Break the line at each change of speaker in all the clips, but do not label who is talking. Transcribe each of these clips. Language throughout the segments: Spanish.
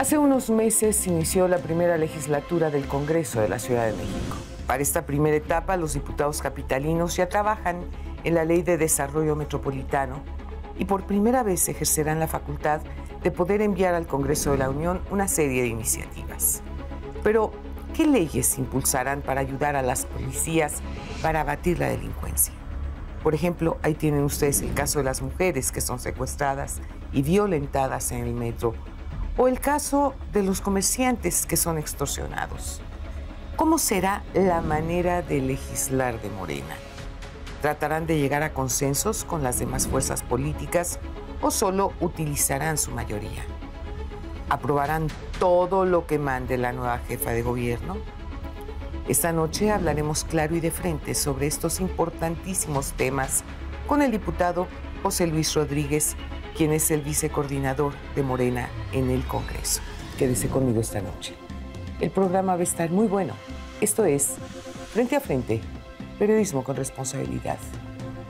Hace unos meses se inició la primera legislatura del Congreso de la Ciudad de México. Para esta primera etapa, los diputados capitalinos ya trabajan en la Ley de Desarrollo Metropolitano y por primera vez ejercerán la facultad de poder enviar al Congreso de la Unión una serie de iniciativas. Pero, ¿qué leyes impulsarán para ayudar a las policías para abatir la delincuencia? Por ejemplo, ahí tienen ustedes el caso de las mujeres que son secuestradas y violentadas en el metro, o el caso de los comerciantes que son extorsionados. ¿Cómo será la manera de legislar de Morena? ¿Tratarán de llegar a consensos con las demás fuerzas políticas o solo utilizarán su mayoría? ¿Aprobarán todo lo que mande la nueva jefa de gobierno? Esta noche hablaremos claro y de frente sobre estos importantísimos temas con el diputado José Luis Rodríguez, quien es el vicecoordinador de Morena en el Congreso. Quédese conmigo esta noche. El programa va a estar muy bueno. Esto es Frente a Frente, periodismo con responsabilidad.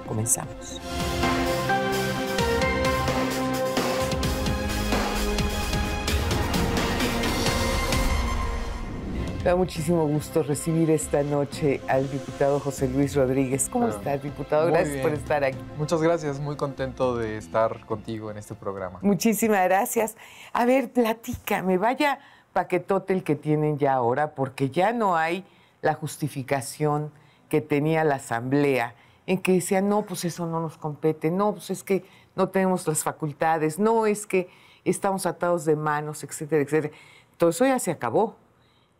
Comenzamos. Me da muchísimo gusto recibir esta noche al diputado José Luis Rodríguez. ¿Cómo estás, diputado? Gracias por estar aquí.
Muchas gracias, muy contento de estar contigo en este programa.
Muchísimas gracias. A ver, platícame, vaya paquetote el que tienen ya ahora, porque ya no hay la justificación que tenía la Asamblea, en que decían, no, pues eso no nos compete, no, pues es que no tenemos las facultades, no, es que estamos atados de manos, etcétera, etcétera. Todo eso ya se acabó.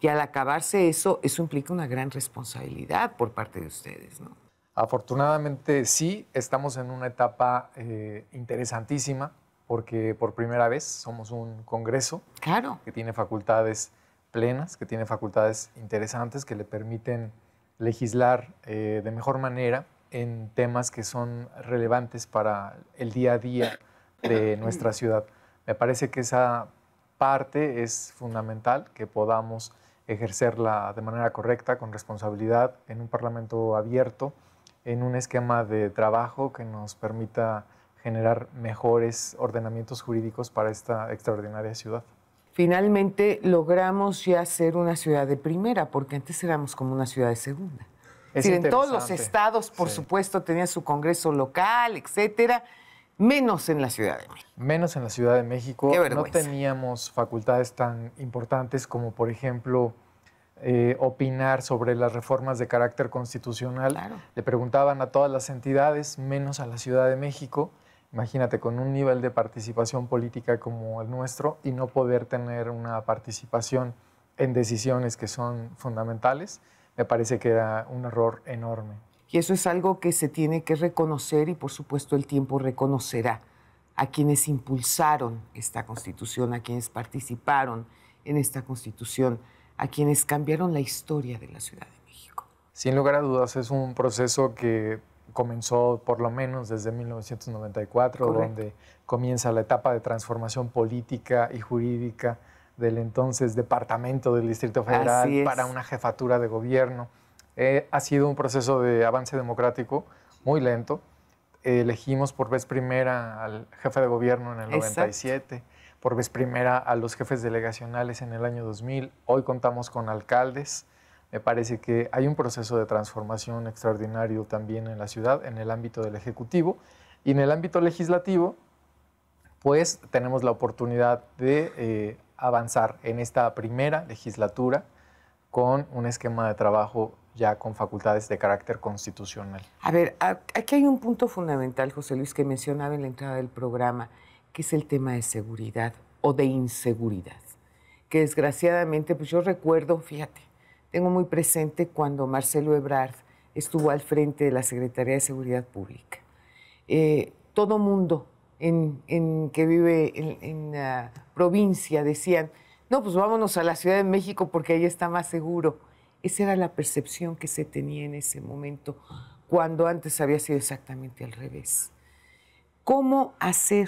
Y al acabarse eso implica una gran responsabilidad por parte de ustedes, ¿no?
Afortunadamente sí, estamos en una etapa interesantísima, porque por primera vez somos un Congreso que tiene facultades plenas, que tiene facultades interesantes que le permiten legislar de mejor manera en temas que son relevantes para el día a día de nuestra ciudad. Me parece que esa parte es fundamental, que podamos ejercerla de manera correcta, con responsabilidad, en un parlamento abierto, en un esquema de trabajo que nos permita generar mejores ordenamientos jurídicos para esta extraordinaria ciudad.
Finalmente logramos ya ser una ciudad de primera, porque antes éramos como una ciudad de segunda. Es decir, en todos los estados, por supuesto, tenían su congreso local, etcétera, menos en la Ciudad de México.
Menos en la Ciudad de México.
Qué vergüenza.
No teníamos facultades tan importantes como, por ejemplo, opinar sobre las reformas de carácter constitucional.
Claro.
Le preguntaban a todas las entidades, menos a la Ciudad de México. Imagínate, con un nivel de participación política como el nuestro y no poder tener una participación en decisiones que son fundamentales, me parece que era un error enorme.
Y eso es algo que se tiene que reconocer y, por supuesto, el tiempo reconocerá a quienes impulsaron esta Constitución, a quienes participaron en esta Constitución, a quienes cambiaron la historia de la Ciudad de México.
Sin lugar a dudas, es un proceso que comenzó por lo menos desde 1994,
Correcto.
Donde comienza la etapa de transformación política y jurídica del entonces Departamento del Distrito Federal para una jefatura de gobierno. Ha sido un proceso de avance democrático muy lento. Elegimos por vez primera al jefe de gobierno en el 97, por vez primera a los jefes delegacionales en el año 2000. Hoy contamos con alcaldes. Me parece que hay un proceso de transformación extraordinario también en la ciudad, en el ámbito del Ejecutivo. Y en el ámbito legislativo, pues tenemos la oportunidad de avanzar en esta primera legislatura con un esquema de trabajo ya con facultades de carácter constitucional.
A ver, aquí hay un punto fundamental, José Luis, que mencionaba en la entrada del programa, que es el tema de seguridad o de inseguridad, que desgraciadamente, pues yo recuerdo, fíjate, tengo muy presente cuando Marcelo Ebrard estuvo al frente de la Secretaría de Seguridad Pública. Todo mundo que vive en la provincia decían, no, pues vámonos a la Ciudad de México porque ahí está más seguro. Esa era la percepción que se tenía en ese momento, cuando antes había sido exactamente al revés. ¿Cómo hacer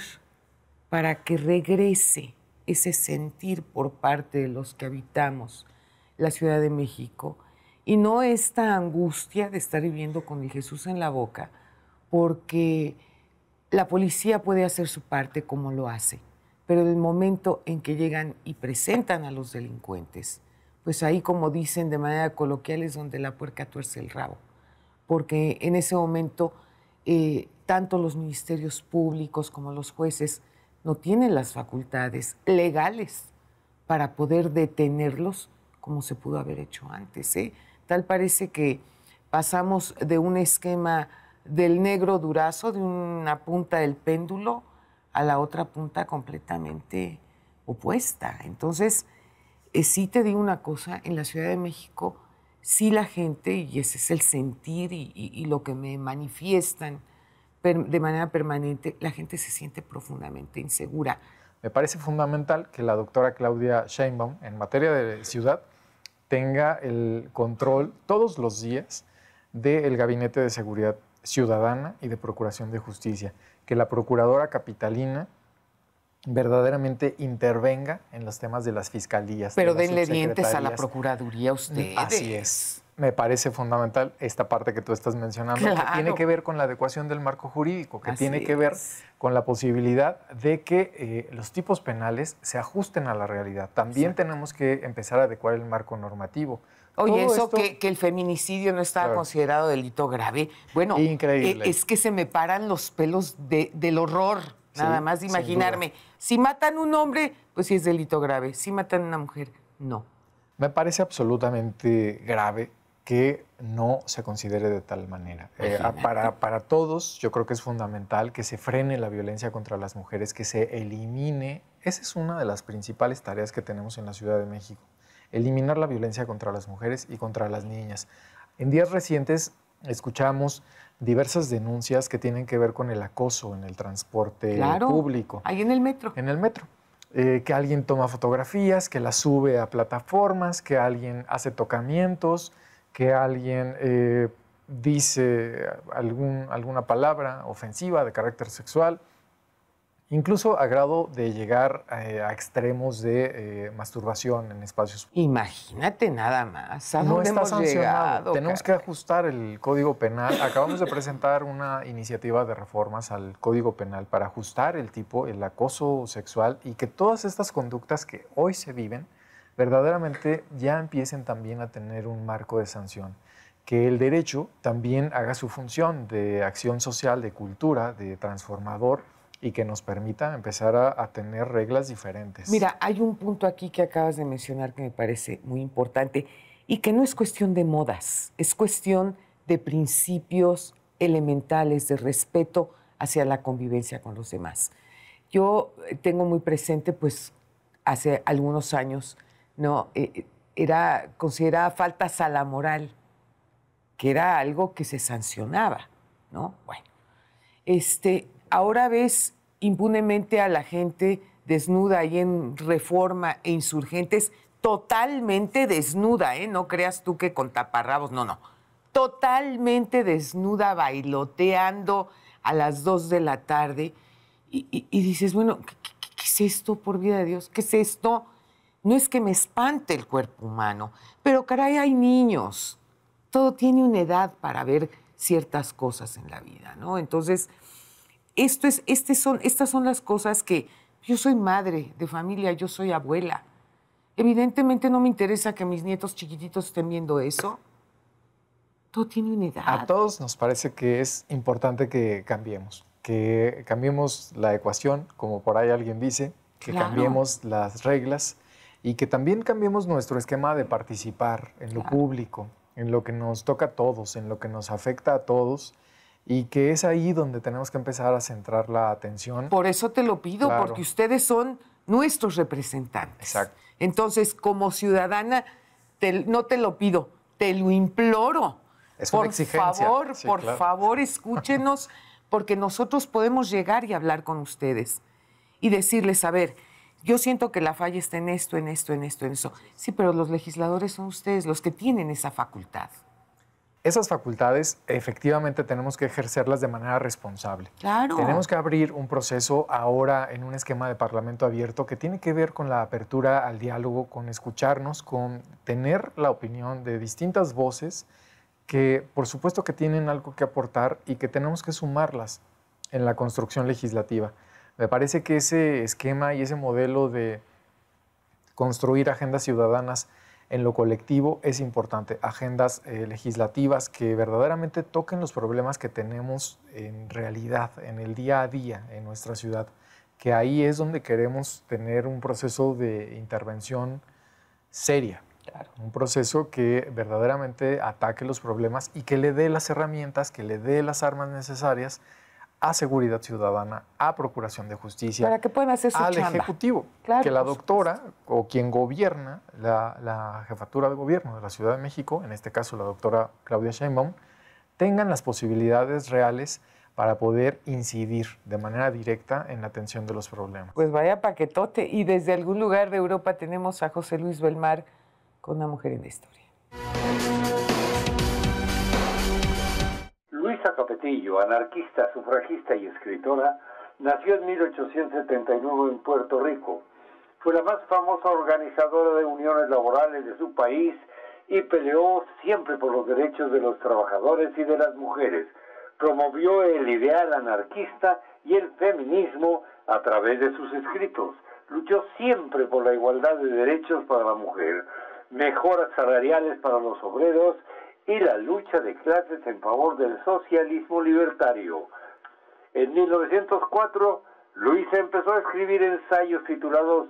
para que regrese ese sentir por parte de los que habitamos la Ciudad de México y no esta angustia de estar viviendo con el Jesús en la boca, porque la policía puede hacer su parte como lo hace, pero el momento en que llegan y presentan a los delincuentes, pues ahí, como dicen de manera coloquial, es donde la puerca tuerce el rabo, porque en ese momento tanto los ministerios públicos como los jueces no tienen las facultades legales para poder detenerlos como se pudo haber hecho antes. Tal parece que pasamos de un esquema del negro durazo, de una punta del péndulo, a la otra punta completamente opuesta. Entonces, sí te digo una cosa, en la Ciudad de México, sí la gente, y ese es el sentir y lo que me manifiestan de manera permanente, la gente se siente profundamente insegura.
Me parece fundamental que la doctora Claudia Sheinbaum, en materia de ciudad, tenga el control todos los días del Gabinete de Seguridad Ciudadana y de Procuración de Justicia, que la procuradora capitalina verdaderamente intervenga en los temas de las fiscalías.
Pero denle dientes a la Procuraduría ustedes.
Así es. Me parece fundamental esta parte que tú estás mencionando, claro, que tiene que ver con la adecuación del marco jurídico, que tiene que ver con la posibilidad de que los tipos penales se ajusten a la realidad. También tenemos que empezar a adecuar el marco normativo.
Oye, eso que el feminicidio no estaba considerado delito grave. Bueno, increíble. Es que se me paran los pelos del horror, nada más de imaginarme. Si matan a un hombre, pues sí es delito grave. Si matan a una mujer, no.
Me parece absolutamente grave que no se considere de tal manera. Para todos, yo creo que es fundamental que se frene la violencia contra las mujeres, que se elimine. Esa es una de las principales tareas que tenemos en la Ciudad de México. Eliminar la violencia contra las mujeres y contra las niñas. En días recientes escuchamos diversas denuncias que tienen que ver con el acoso en el transporte público.
Ahí en el metro.
En el metro. Que alguien toma fotografías, que las sube a plataformas, que alguien hace tocamientos, que alguien dice alguna palabra ofensiva de carácter sexual, incluso a grado de llegar a extremos de masturbación en espacios.
Imagínate nada más. ¿A
no
dónde
está
hemos
sancionado.
Llegado,
Tenemos que ajustar el Código Penal. Acabamos de presentar una iniciativa de reformas al Código Penal para ajustar el acoso sexual y que todas estas conductas que hoy se viven verdaderamente ya empiecen también a tener un marco de sanción. Que el derecho también haga su función de acción social, de cultura, de transformador, y que nos permita empezar a tener reglas diferentes.
Mira, hay un punto aquí que acabas de mencionar que me parece muy importante y que no es cuestión de modas, es cuestión de principios elementales, de respeto hacia la convivencia con los demás. Yo tengo muy presente, pues, hace algunos años, ¿no? Era considerada faltas a la moral, que era algo que se sancionaba, ¿no? Bueno, ahora ves impunemente a la gente desnuda ahí en Reforma e Insurgentes, totalmente desnuda, ¿eh? No creas tú que con taparrabos, no. Totalmente desnuda, bailoteando a las 2 de la tarde. Y dices, bueno, ¿qué es esto, por vida de Dios? ¿Qué es esto? No es que me espante el cuerpo humano, pero caray, hay niños. Todo tiene una edad para ver ciertas cosas en la vida, ¿no? Entonces, estas son las cosas que yo soy madre de familia, yo soy abuela. Evidentemente no me interesa que mis nietos chiquititos estén viendo eso. Todo tiene una edad.
A todos nos parece que es importante que cambiemos la ecuación, como por ahí alguien dice, que cambiemos las reglas y que también cambiemos nuestro esquema de participar en lo público, en lo que nos toca a todos, en lo que nos afecta a todos. Y que es ahí donde tenemos que empezar a centrar la atención.
Por eso te lo pido, porque ustedes son nuestros representantes.
Exacto.
Entonces, como ciudadana, no te lo pido, te lo imploro.
Es una exigencia.
Por favor, escúchenos, porque nosotros podemos llegar y hablar con ustedes y decirles, a ver, yo siento que la falla está en esto, en esto, en esto, en eso. Sí, pero los legisladores son ustedes los que tienen esa facultad.
Esas facultades efectivamente tenemos que ejercerlas de manera responsable.
Claro.
Tenemos que abrir un proceso ahora en un esquema de parlamento abierto que tiene que ver con la apertura al diálogo, con escucharnos, con tener la opinión de distintas voces que por supuesto que tienen algo que aportar y que tenemos que sumarlas en la construcción legislativa. Me parece que ese esquema y ese modelo de construir agendas ciudadanas en lo colectivo es importante, agendas legislativas que verdaderamente toquen los problemas que tenemos en realidad, en el día a día en nuestra ciudad, que ahí es donde queremos tener un proceso de intervención seria, claro. Un proceso que verdaderamente ataque los problemas y que le dé las herramientas, que le dé las armas necesarias a seguridad ciudadana, a procuración de justicia,
para que puedan hacer su
al
chamba.
Ejecutivo,
claro,
que la doctora o quien gobierna la jefatura de gobierno de la Ciudad de México, en este caso la doctora Claudia Sheinbaum, tengan las posibilidades reales para poder incidir de manera directa en la atención de los problemas.
Pues vaya paquetote, y desde algún lugar de Europa tenemos a José Luis Belmar con Una mujer en la historia.
Luisa Capetillo, anarquista, sufragista y escritora, nació en 1879 en Puerto Rico. Fue la más famosa organizadora de uniones laborales de su país y peleó siempre por los derechos de los trabajadores y de las mujeres. Promovió el ideal anarquista y el feminismo a través de sus escritos. Luchó siempre por la igualdad de derechos para la mujer, mejoras salariales para los obreros y la lucha de clases en favor del socialismo libertario. En 1904, Luisa empezó a escribir ensayos titulados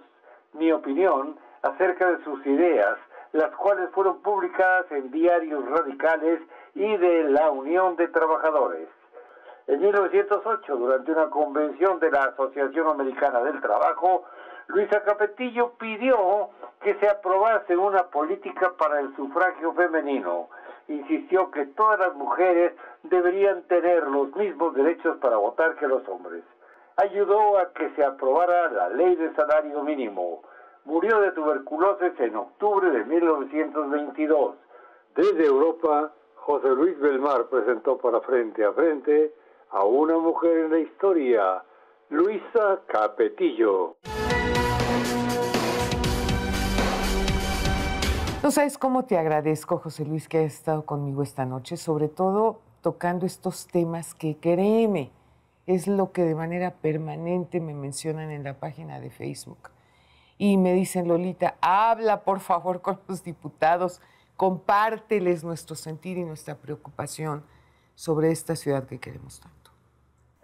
Mi opinión acerca de sus ideas, las cuales fueron publicadas en diarios radicales y de la Unión de Trabajadores. En 1908, durante una convención de la Asociación Americana del Trabajo, Luisa Capetillo pidió que se aprobase una política para el sufragio femenino. Insistió que todas las mujeres deberían tener los mismos derechos para votar que los hombres. Ayudó a que se aprobara la ley de salario mínimo. Murió de tuberculosis en octubre de 1922. Desde Europa, José Luis Belmar presentó para Frente a Frente a Una mujer en la historia, Luisa Capetillo.
No sabes cómo te agradezco, José Luis, que hayas estado conmigo esta noche, sobre todo tocando estos temas que, créeme, es lo que de manera permanente me mencionan en la página de Facebook. Y me dicen, Lolita, habla por favor con los diputados, compárteles nuestro sentir y nuestra preocupación sobre esta ciudad que queremos tanto.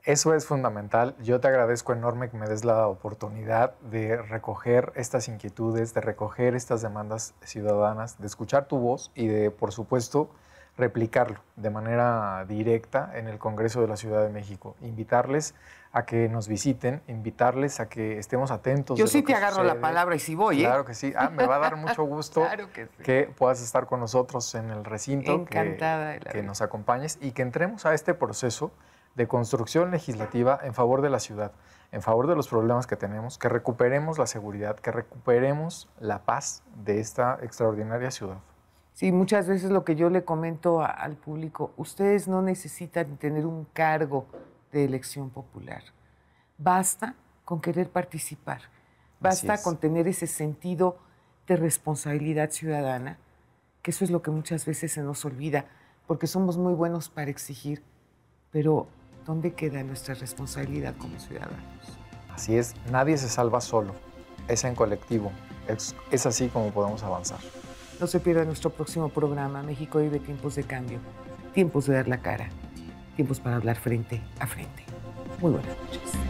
Eso es fundamental. Yo te agradezco enorme que me des la oportunidad de recoger estas inquietudes, de recoger estas demandas ciudadanas, de escuchar tu voz y de, por supuesto, replicarlo de manera directa en el Congreso de la Ciudad de México. Invitarles a que nos visiten, invitarles a que estemos atentos.
Yo sí te agarro la palabra y sí voy,
Claro que sí. Me va a dar mucho gusto
claro que, sí.
que puedas estar con nosotros en el recinto.
Encantada
que nos acompañes y que entremos a este proceso de construcción legislativa en favor de la ciudad, en favor de los problemas que tenemos, que recuperemos la seguridad, que recuperemos la paz de esta extraordinaria ciudad.
Sí, muchas veces lo que yo le comento al público, ustedes no necesitan tener un cargo de elección popular. Basta con querer participar, basta con tener ese sentido de responsabilidad ciudadana, que eso es lo que muchas veces se nos olvida, porque somos muy buenos para exigir, pero ¿dónde queda nuestra responsabilidad como ciudadanos?
Así es, nadie se salva solo, es en colectivo, es así como podemos avanzar.
No se pierda nuestro próximo programa. México vive tiempos de cambio, tiempos de dar la cara, tiempos para hablar frente a frente. Muy buenas noches.